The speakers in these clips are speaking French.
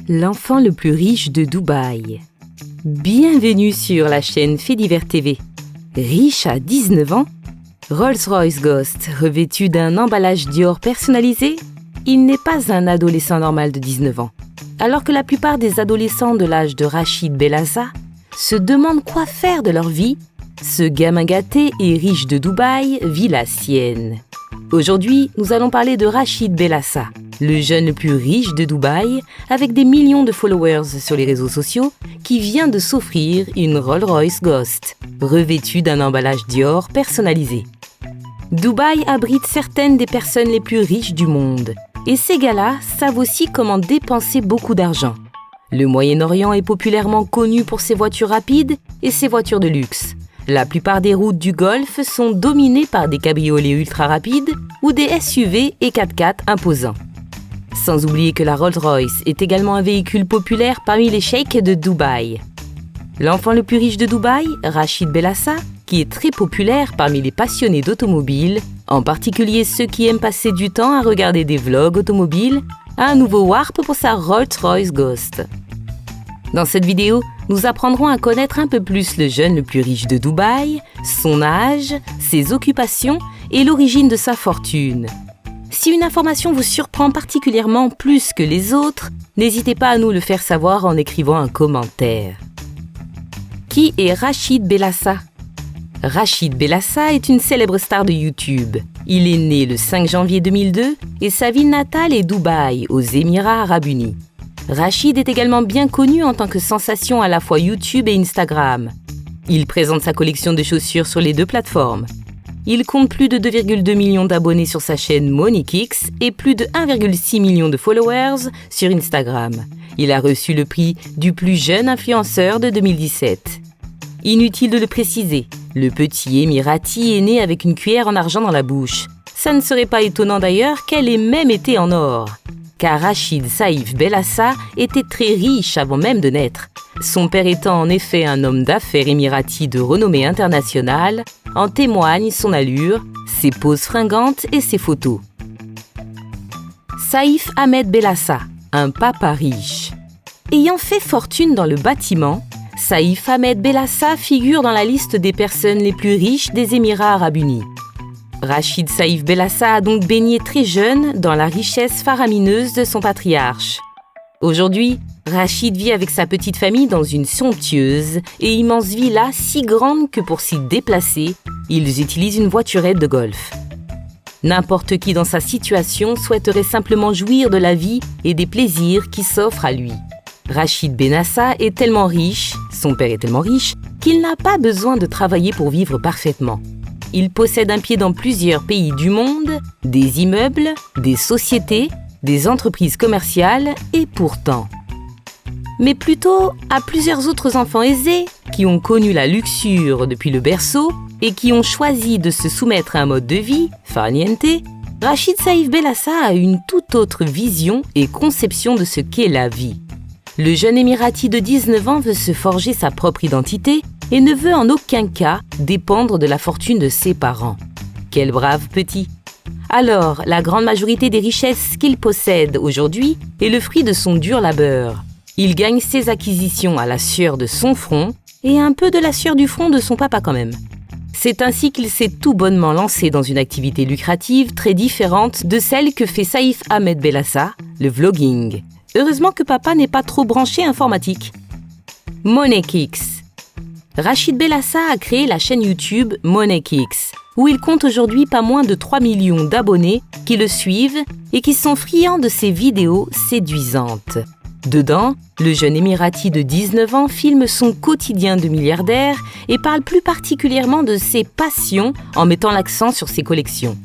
L'enfant le plus riche de Dubaï. Bienvenue sur la chaîne Fait Divers TV. Riche à 19 ans, Rolls-Royce Ghost revêtu d'un emballage Dior personnalisé, il n'est pas un adolescent normal de 19 ans. Alors que la plupart des adolescents de l'âge de Rachid Bellassa se demandent quoi faire de leur vie, ce gamin gâté et riche de Dubaï vit la sienne. Aujourd'hui, nous allons parler de Rachid Bellassa, le jeune le plus riche de Dubaï, avec des millions de followers sur les réseaux sociaux, qui vient de s'offrir une Rolls-Royce Ghost, revêtue d'un emballage Dior personnalisé. Dubaï abrite certaines des personnes les plus riches du monde, et ces gars-là savent aussi comment dépenser beaucoup d'argent. Le Moyen-Orient est populairement connu pour ses voitures rapides et ses voitures de luxe. La plupart des routes du Golfe sont dominées par des cabriolets ultra rapides ou des SUV et 4x4 imposants. Sans oublier que la Rolls-Royce est également un véhicule populaire parmi les sheikhs de Dubaï. L'enfant le plus riche de Dubaï, Rachid Bellassa, qui est très populaire parmi les passionnés d'automobile, en particulier ceux qui aiment passer du temps à regarder des vlogs automobiles, a un nouveau warp pour sa Rolls-Royce Ghost. Dans cette vidéo, nous apprendrons à connaître un peu plus le jeune le plus riche de Dubaï, son âge, ses occupations et l'origine de sa fortune. Si une information vous surprend particulièrement plus que les autres, n'hésitez pas à nous le faire savoir en écrivant un commentaire. Qui est Rachid Bellassa ? Rachid Bellassa est une célèbre star de YouTube. Il est né le 5 janvier 2002 et sa ville natale est Dubaï, aux Émirats Arabes Unis. Rachid est également bien connu en tant que sensation à la fois YouTube et Instagram. Il présente sa collection de chaussures sur les deux plateformes. Il compte plus de 2,2 millions d'abonnés sur sa chaîne MoneyKicks et plus de 1,6 million de followers sur Instagram. Il a reçu le prix du plus jeune influenceur de 2017. Inutile de le préciser, le petit Émirati est né avec une cuillère en argent dans la bouche. Ça ne serait pas étonnant d'ailleurs qu'elle ait même été en or. Car Rachid Saïf Bellassa était très riche avant même de naître. Son père étant en effet un homme d'affaires émirati de renommée internationale, en témoignent son allure, ses poses fringantes et ses photos. Saïf Ahmed Bellassa, un papa riche. Ayant fait fortune dans le bâtiment, Saïf Ahmed Bellassa figure dans la liste des personnes les plus riches des Émirats Arabes Unis. Rachid Saïf Bellassa a donc baigné très jeune dans la richesse faramineuse de son patriarche. Aujourd'hui, Rachid vit avec sa petite famille dans une somptueuse et immense villa si grande que pour s'y déplacer, ils utilisent une voiturette de golf. N'importe qui dans sa situation souhaiterait simplement jouir de la vie et des plaisirs qui s'offrent à lui. Rachid Bellassa est tellement riche, son père est tellement riche, qu'il n'a pas besoin de travailler pour vivre parfaitement. Il possède un pied dans plusieurs pays du monde, des immeubles, des sociétés, des entreprises commerciales et pourtant. Mais plutôt à plusieurs autres enfants aisés qui ont connu la luxure depuis le berceau et qui ont choisi de se soumettre à un mode de vie, farniente, Rachid Saïf Bellassa a une toute autre vision et conception de ce qu'est la vie. Le jeune Émirati de 19 ans veut se forger sa propre identité et ne veut en aucun cas dépendre de la fortune de ses parents. Quel brave petit! Alors, la grande majorité des richesses qu'il possède aujourd'hui est le fruit de son dur labeur. Il gagne ses acquisitions à la sueur de son front et un peu de la sueur du front de son papa quand même. C'est ainsi qu'il s'est tout bonnement lancé dans une activité lucrative très différente de celle que fait Saïf Ahmed Bellassa, le vlogging. Heureusement que papa n'est pas trop branché informatique. MoneyKicks. Rachid Bellassa a créé la chaîne YouTube MoneyKicks, où il compte aujourd'hui pas moins de 3 millions d'abonnés qui le suivent et qui sont friands de ses vidéos séduisantes. Dedans, le jeune Émirati de 19 ans filme son quotidien de milliardaire et parle plus particulièrement de ses passions en mettant l'accent sur ses collections.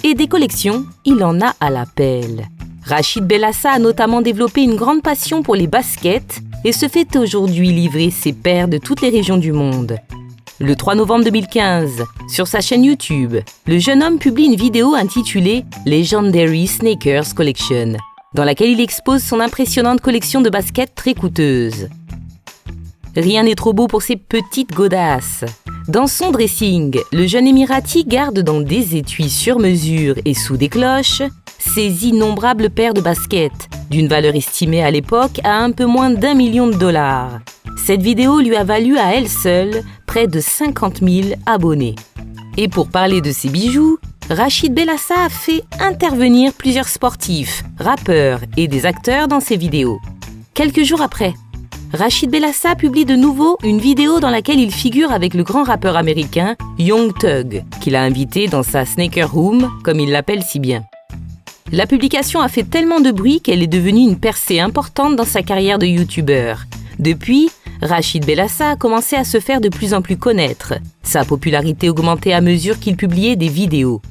Et des collections, il en a à la pelle. Rachid Bellassa a notamment développé une grande passion pour les baskets et se fait aujourd'hui livrer ses paires de toutes les régions du monde. Le 3 novembre 2015, sur sa chaîne YouTube, le jeune homme publie une vidéo intitulée « Legendary Sneakers Collection », dans laquelle il expose son impressionnante collection de baskets très coûteuses. Rien n'est trop beau pour ces petites godasses. Dans son dressing, le jeune Émirati garde dans des étuis sur mesure et sous des cloches ses innombrables paires de baskets, d'une valeur estimée à l'époque à un peu moins d'1 million de dollars. Cette vidéo lui a valu à elle seule près de 50 000 abonnés. Et pour parler de ses bijoux, Rachid Bellassa a fait intervenir plusieurs sportifs, rappeurs et des acteurs dans ses vidéos. Quelques jours après, Rachid Bellassa publie de nouveau une vidéo dans laquelle il figure avec le grand rappeur américain Young Thug, qu'il a invité dans sa sneaker room, comme il l'appelle si bien. La publication a fait tellement de bruit qu'elle est devenue une percée importante dans sa carrière de youtubeur. Depuis, Rachid Bellassa a commencé à se faire de plus en plus connaître. Sa popularité augmentait à mesure qu'il publiait des vidéos.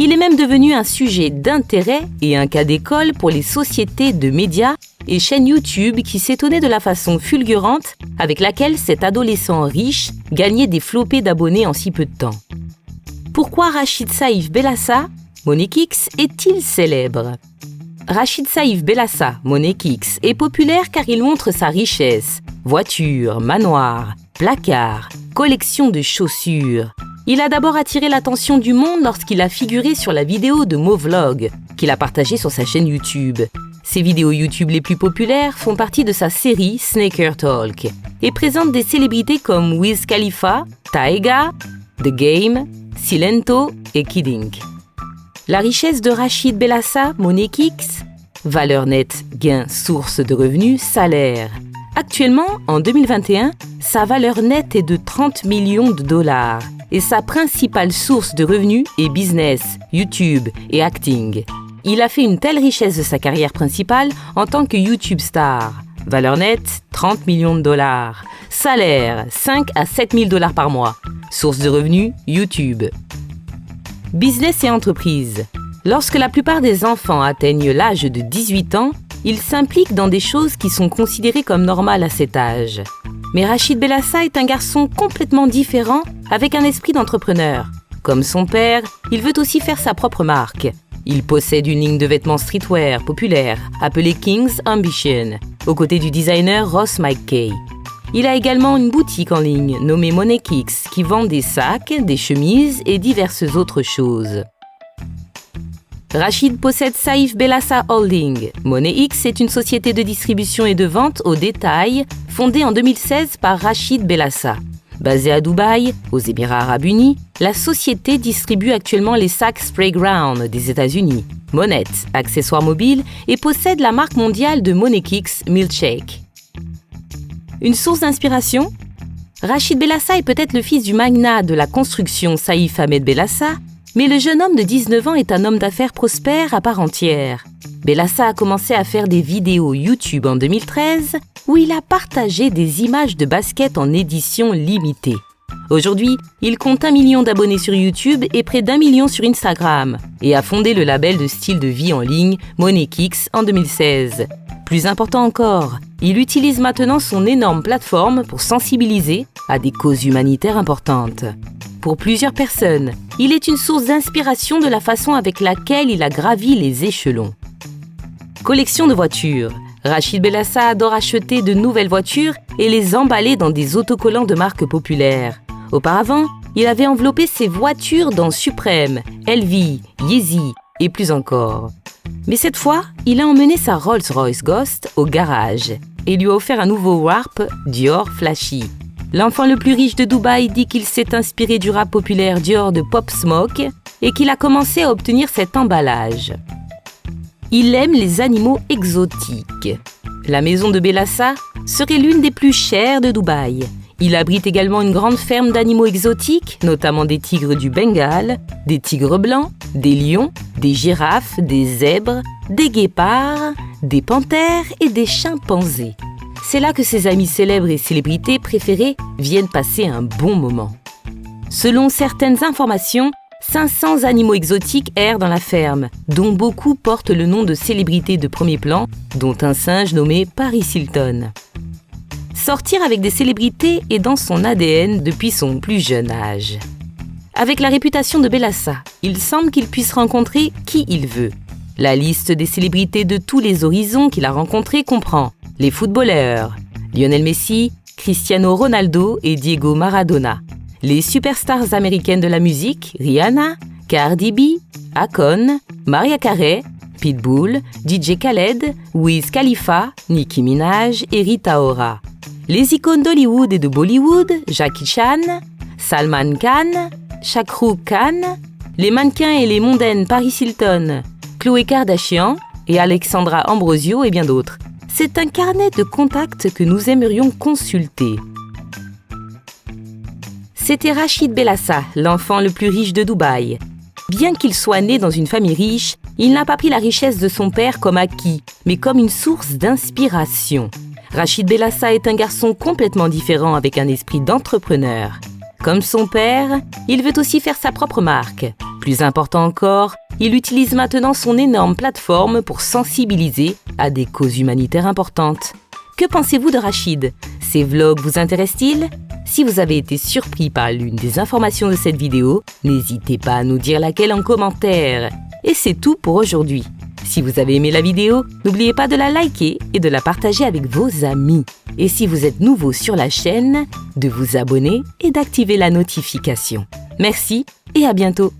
Il est même devenu un sujet d'intérêt et un cas d'école pour les sociétés de médias et chaînes YouTube qui s'étonnaient de la façon fulgurante avec laquelle cet adolescent riche gagnait des flopées d'abonnés en si peu de temps. Pourquoi Rachid Saïf Bellassa, Monekix, est-il célèbre ? Rachid Saïf Bellassa, Monekix, est populaire car il montre sa richesse. Voitures, manoirs, placards, collection de chaussures. Il a d'abord attiré l'attention du monde lorsqu'il a figuré sur la vidéo de Movlog, qu'il a partagée sur sa chaîne YouTube. Ses vidéos YouTube les plus populaires font partie de sa série Sneaker Talk et présentent des célébrités comme Wiz Khalifa, Tyga, The Game, Silento et Kid Ink. La richesse de Rachid Bellassa, Monekix, valeur nette, gain, source de revenus, salaire. Actuellement, en 2021, sa valeur nette est de 30 millions de dollars et sa principale source de revenus est business, YouTube et acting. Il a fait une telle richesse de sa carrière principale en tant que YouTube star. Valeur nette, 30 millions de dollars. Salaire, 5 à 7 000 dollars par mois. Source de revenus, YouTube. Business et entreprise. Lorsque la plupart des enfants atteignent l'âge de 18 ans, ils s'impliquent dans des choses qui sont considérées comme normales à cet âge. Mais Rachid Bellassa est un garçon complètement différent avec un esprit d'entrepreneur. Comme son père, il veut aussi faire sa propre marque. Il possède une ligne de vêtements streetwear populaire appelée King's Ambition, aux côtés du designer Ross McKay. Il a également une boutique en ligne nommée Monekix qui vend des sacs, des chemises et diverses autres choses. Rachid possède Saïf Bellassa Holding. MoneyX est une société de distribution et de vente au détail fondée en 2016 par Rachid Bellassa. Basée à Dubaï, aux Émirats Arabes Unis, la société distribue actuellement les sacs Sprayground des États-Unis, Monnet, accessoires mobiles et possède la marque mondiale de Monekix Milkshake. Une source d'inspiration ? Rachid Bellassa est peut-être le fils du magnat de la construction Saïf Ahmed Bellassa, mais le jeune homme de 19 ans est un homme d'affaires prospère à part entière. Bellassa a commencé à faire des vidéos YouTube en 2013 où il a partagé des images de basket en édition limitée. Aujourd'hui, il compte 1 million d'abonnés sur YouTube et près d'1 million sur Instagram et a fondé le label de style de vie en ligne Monekix en 2016. Plus important encore, il utilise maintenant son énorme plateforme pour sensibiliser à des causes humanitaires importantes. Pour plusieurs personnes, il est une source d'inspiration de la façon avec laquelle il a gravi les échelons. Collection de voitures. Rachid Bellassa adore acheter de nouvelles voitures et les emballer dans des autocollants de marques populaires. Auparavant, il avait enveloppé ses voitures dans Supreme, LV, Yeezy et plus encore. Mais cette fois, il a emmené sa Rolls-Royce Ghost au garage et lui a offert un nouveau Warp Dior Flashy. L'enfant le plus riche de Dubaï dit qu'il s'est inspiré du rap populaire Dior de Pop Smoke et qu'il a commencé à obtenir cet emballage. Il aime les animaux exotiques. La maison de Bellassa serait l'une des plus chères de Dubaï. Il abrite également une grande ferme d'animaux exotiques, notamment des tigres du Bengale, des tigres blancs, des lions, des girafes, des zèbres, des guépards, des panthères et des chimpanzés. C'est là que ses amis célèbres et célébrités préférées viennent passer un bon moment. Selon certaines informations, 500 animaux exotiques errent dans la ferme, dont beaucoup portent le nom de célébrités de premier plan, dont un singe nommé Paris Hilton. Sortir avec des célébrités est dans son ADN depuis son plus jeune âge. Avec la réputation de Bellassa, il semble qu'il puisse rencontrer qui il veut. La liste des célébrités de tous les horizons qu'il a rencontrées comprend les footballeurs, Lionel Messi, Cristiano Ronaldo et Diego Maradona, les superstars américaines de la musique, Rihanna, Cardi B, Akon, Mariah Carey, Pitbull, DJ Khaled, Wiz Khalifa, Nicki Minaj et Rita Ora. Les icônes d'Hollywood et de Bollywood, Jackie Chan, Salman Khan, Shah Rukh Khan, les mannequins et les mondaines Paris Hilton, Khloé Kardashian et Alexandra Ambrosio et bien d'autres. C'est un carnet de contacts que nous aimerions consulter. C'était Rachid Bellassa, l'enfant le plus riche de Dubaï. Bien qu'il soit né dans une famille riche, il n'a pas pris la richesse de son père comme acquis, mais comme une source d'inspiration. Rachid Bellassa est un garçon complètement différent avec un esprit d'entrepreneur. Comme son père, il veut aussi faire sa propre marque. Plus important encore, il utilise maintenant son énorme plateforme pour sensibiliser à des causes humanitaires importantes. Que pensez-vous de Rachid? Ces vlogs vous intéressent-ils? Si vous avez été surpris par l'une des informations de cette vidéo, n'hésitez pas à nous dire laquelle en commentaire. Et c'est tout pour aujourd'hui. Si vous avez aimé la vidéo, n'oubliez pas de la liker et de la partager avec vos amis. Et si vous êtes nouveau sur la chaîne, de vous abonner et d'activer la notification. Merci et à bientôt.